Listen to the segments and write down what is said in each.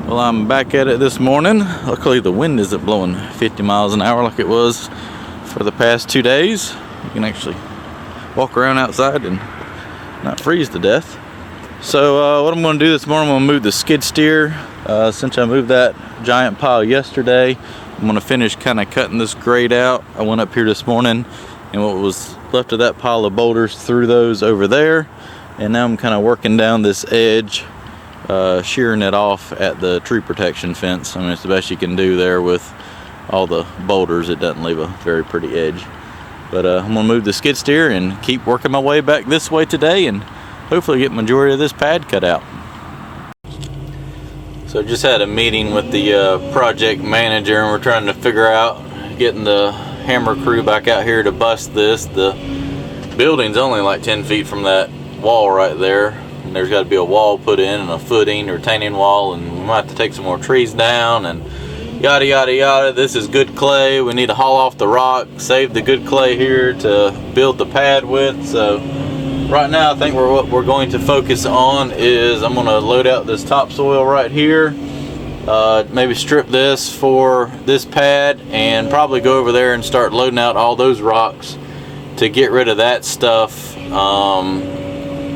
Well, I'm back at it this morning. Luckily the wind isn't blowing 50 miles an hour like it was for the past 2 days. You can actually walk around outside and not freeze to death. So what I'm going to do this morning, I'm going to move the skid steer. Since I moved that giant pile yesterday, I'm going to finish kind of cutting this grade out. I went up here this morning and what was left of that pile of boulders threw those over there, and now I'm kind of working down this edge, shearing it off at the tree protection fence. I mean, it's the best you can do there with all the boulders. It doesn't leave a very pretty edge. But I'm gonna move the skid steer and keep working my way back this way today and hopefully get the majority of this pad cut out. So I just had a meeting with the project manager, and we're trying to figure out getting the hammer crew back out here to bust this. The building's only like 10 feet from that wall right there. And there's got to be a wall put in and a footing, retaining wall, and we might have to take some more trees down and yada yada yada. This is good clay. We need to haul off the rock, save the good clay here to build the pad with. So right now I think what we're going to focus on is I'm going to load out this topsoil right here, maybe strip this for this pad, and probably go over there and start loading out all those rocks to get rid of that stuff,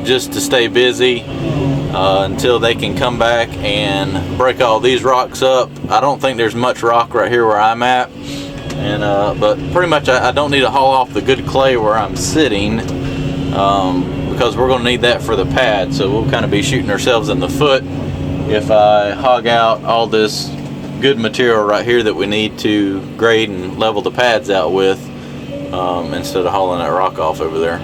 just to stay busy until they can come back and break all these rocks up. I don't think there's much rock right here where I'm at, and but pretty much I don't need to haul off the good clay where I'm sitting, because we're going to need that for the pad. So we'll kind of be shooting ourselves in the foot if I hog out all this good material right here that we need to grade and level the pads out with, instead of hauling that rock off over there.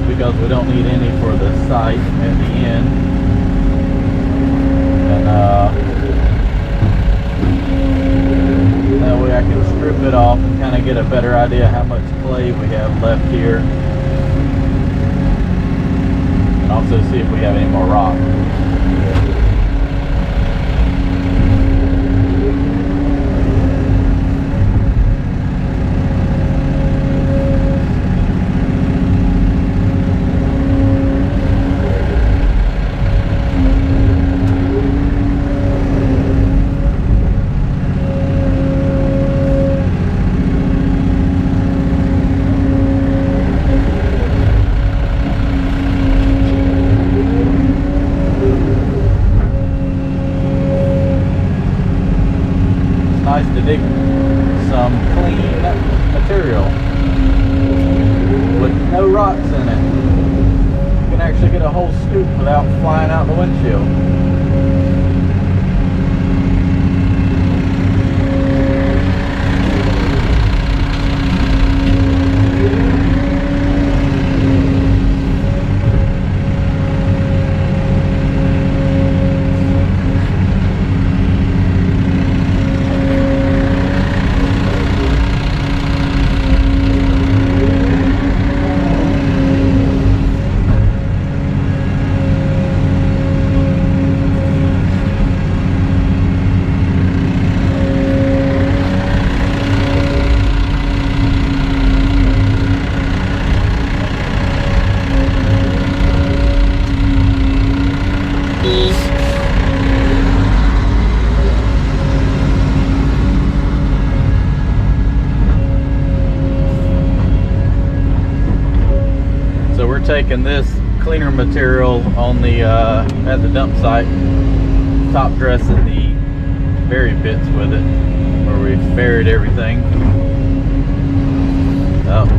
Because we don't need any for the site at the end. And that way I can strip it off and kind of get a better idea how much clay we have left here. And also see if we have any more rock. scoop without flying out the windshield. Taking this cleaner material on the at the dump site, top dressing the bury pits with it, where we've buried everything.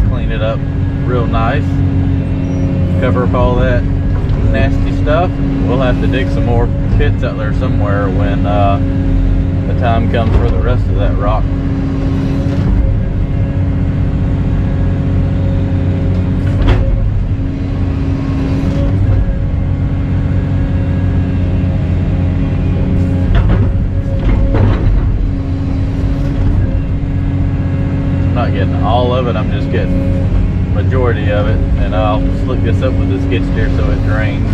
Clean it up real nice, cover up all that nasty stuff. We'll have to dig some more pits out there somewhere when the time comes for the rest of that rock. Not getting all of it, I'm just getting majority of it, and I'll slick this up with the skid steer so it drains,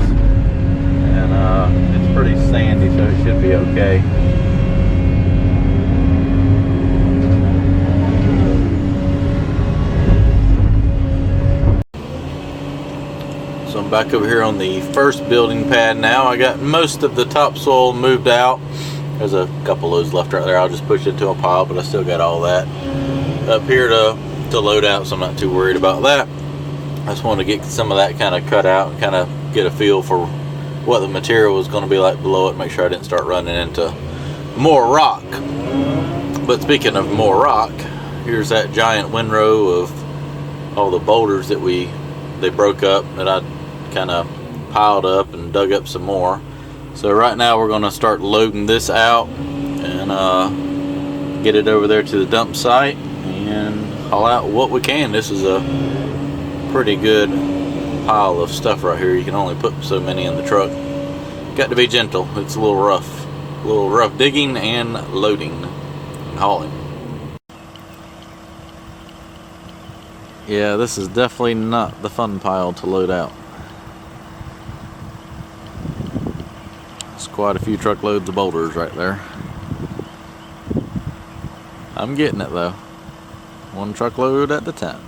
and it's pretty sandy, so it should be okay. So I'm back over here on the first building pad now. I got most of the topsoil moved out. There's a couple loads left right there. I'll just push it to a pile, but I still got all that up here to load out, so I'm not too worried about that. I just wanted to get some of that kind of cut out and kind of get a feel for what the material was going to be like below it, make sure I didn't start running into more rock. But speaking of more rock, here's that giant windrow of all the boulders that they broke up, that I kind of piled up and dug up some more. So right now we're going to start loading this out and get it over there to the dump site and haul out what we can. This is a pretty good pile of stuff right here. You can only put so many in the truck. Got to be gentle. It's a little rough digging and loading and hauling. Yeah, this is definitely not the fun pile to load out. It's quite a few truckloads of boulders right there. I'm getting it though. One truckload at a time.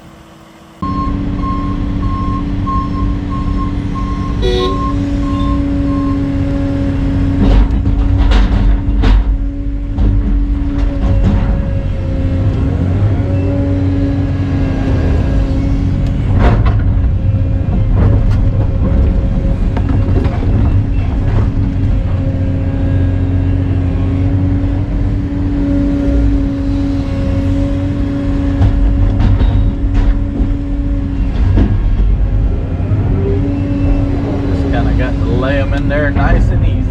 Lay them in there nice and easy.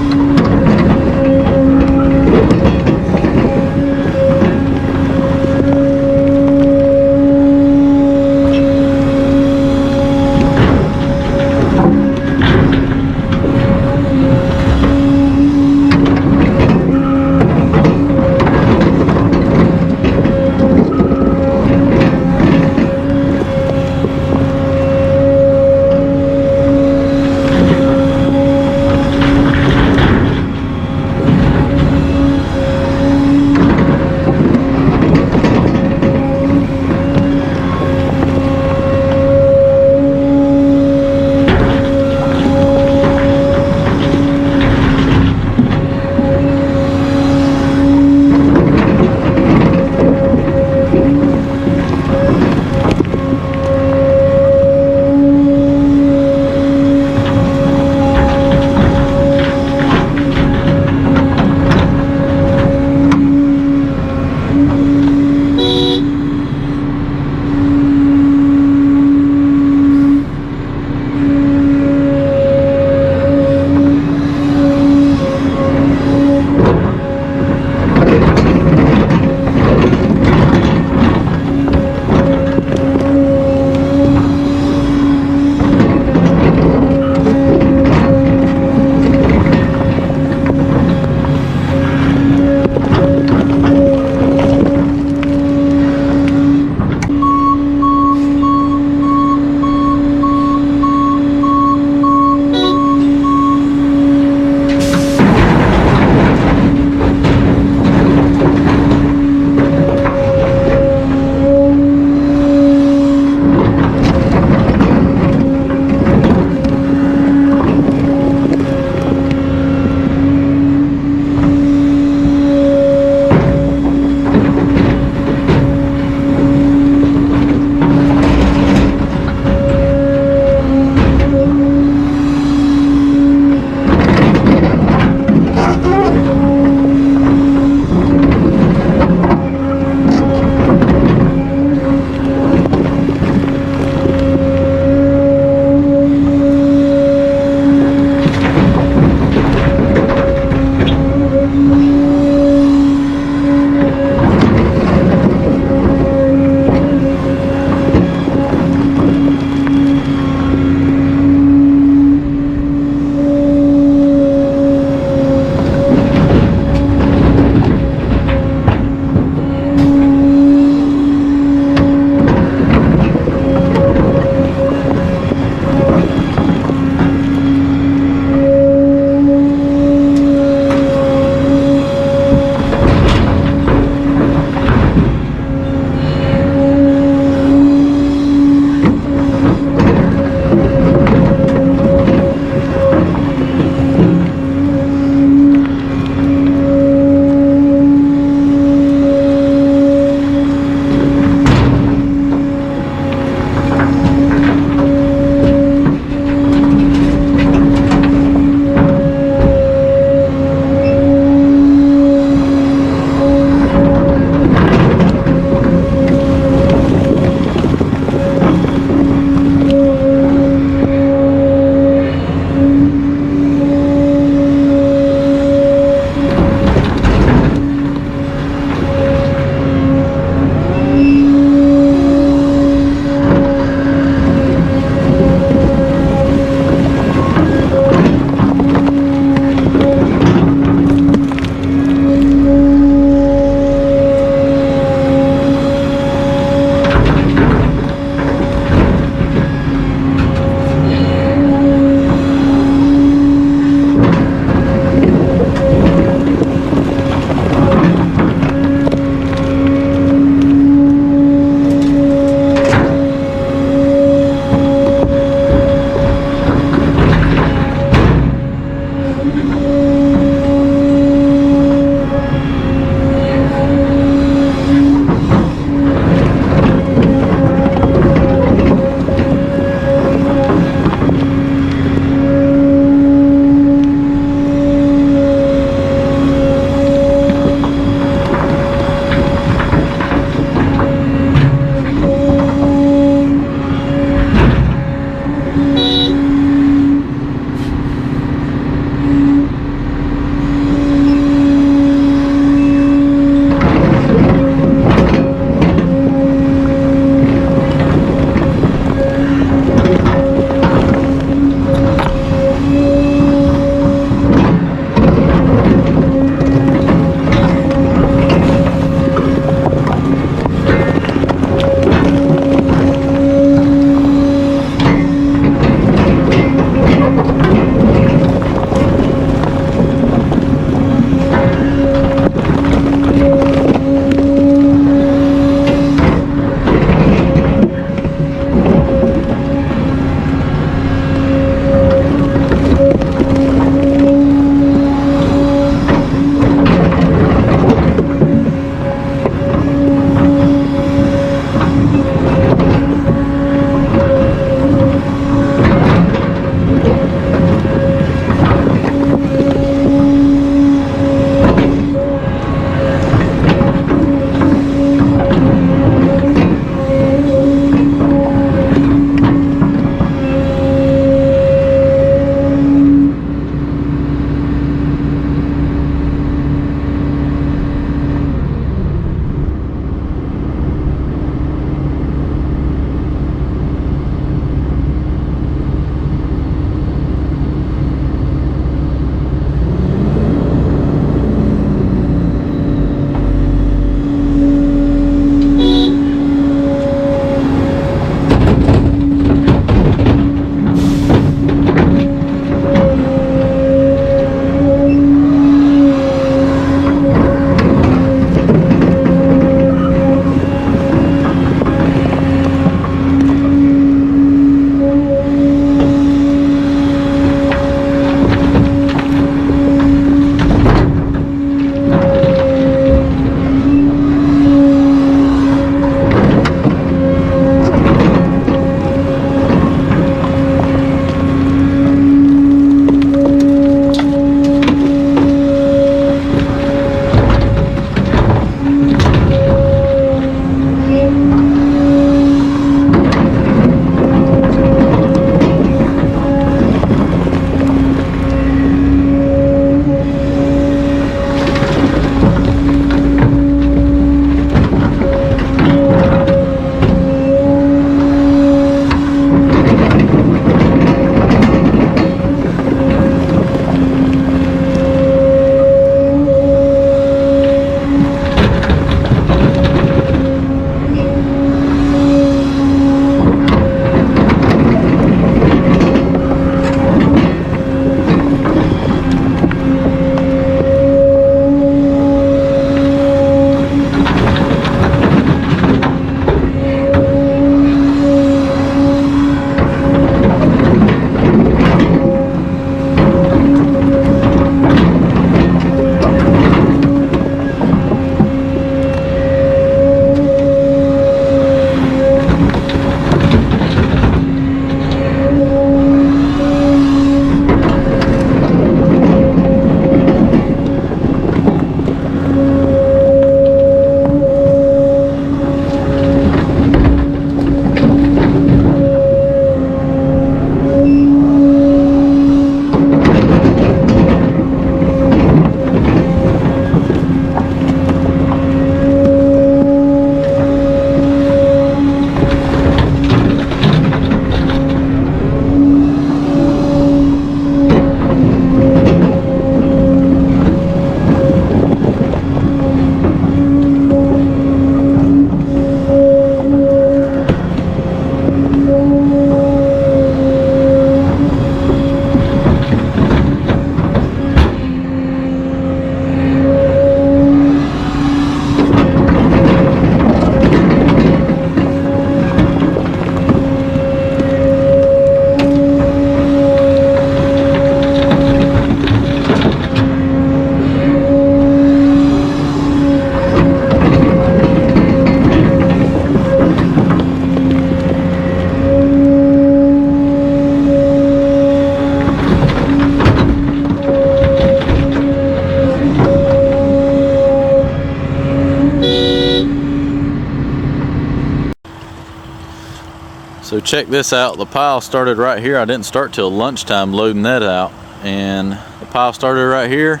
So check this out. The pile started right here. I didn't start till lunchtime loading that out, and the pile started right here.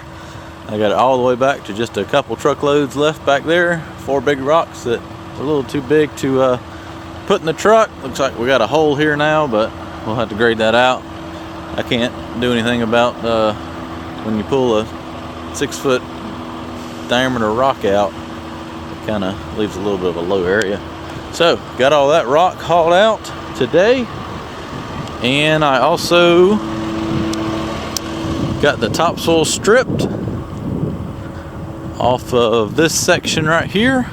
I got it all the way back to just a couple truckloads left back there. 4 big rocks that are a little too big to put in the truck. Looks like we got a hole here now, but we'll have to grade that out. I can't do anything about when you pull a 6-foot diameter rock out. It kind of leaves a little bit of a low area. So got all that rock hauled out today, and I also got the topsoil stripped off of this section right here.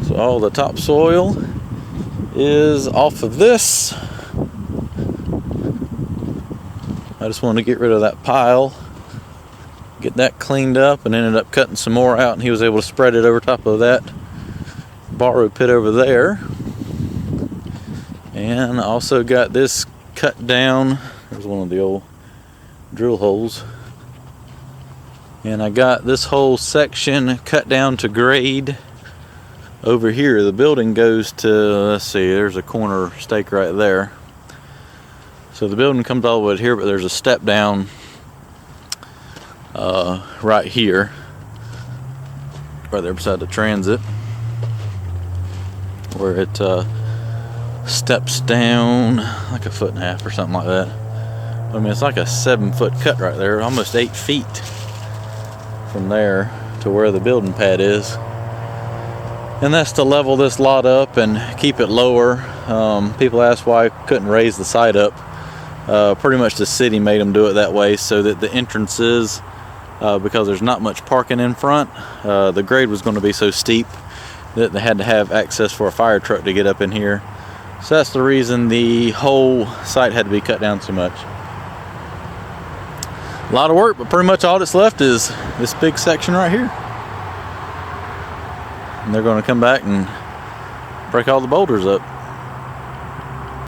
So all the topsoil is off of this. I just wanted to get rid of that pile, get that cleaned up, and ended up cutting some more out, and he was able to spread it over top of that borrowed pit over there. And I also got this cut down. There's one of the old drill holes, and I got this whole section cut down to grade over here. The building goes to, let's see, there's a corner stake right there. So the building comes all the way to here, but there's a step down right here, right there beside the transit, where it steps down like 1.5 feet or something like that. I mean, it's like a 7-foot cut right there, almost 8 feet from there to where the building pad is. And that's to level this lot up and keep it lower. People ask why I couldn't raise the site up. Pretty much the city made them do it that way so that the entrances, because there's not much parking in front, the grade was going to be so steep that they had to have access for a fire truck to get up in here. So that's the reason the whole site had to be cut down so much. A lot of work, but pretty much all that's left is this big section right here. And they're going to come back and break all the boulders up.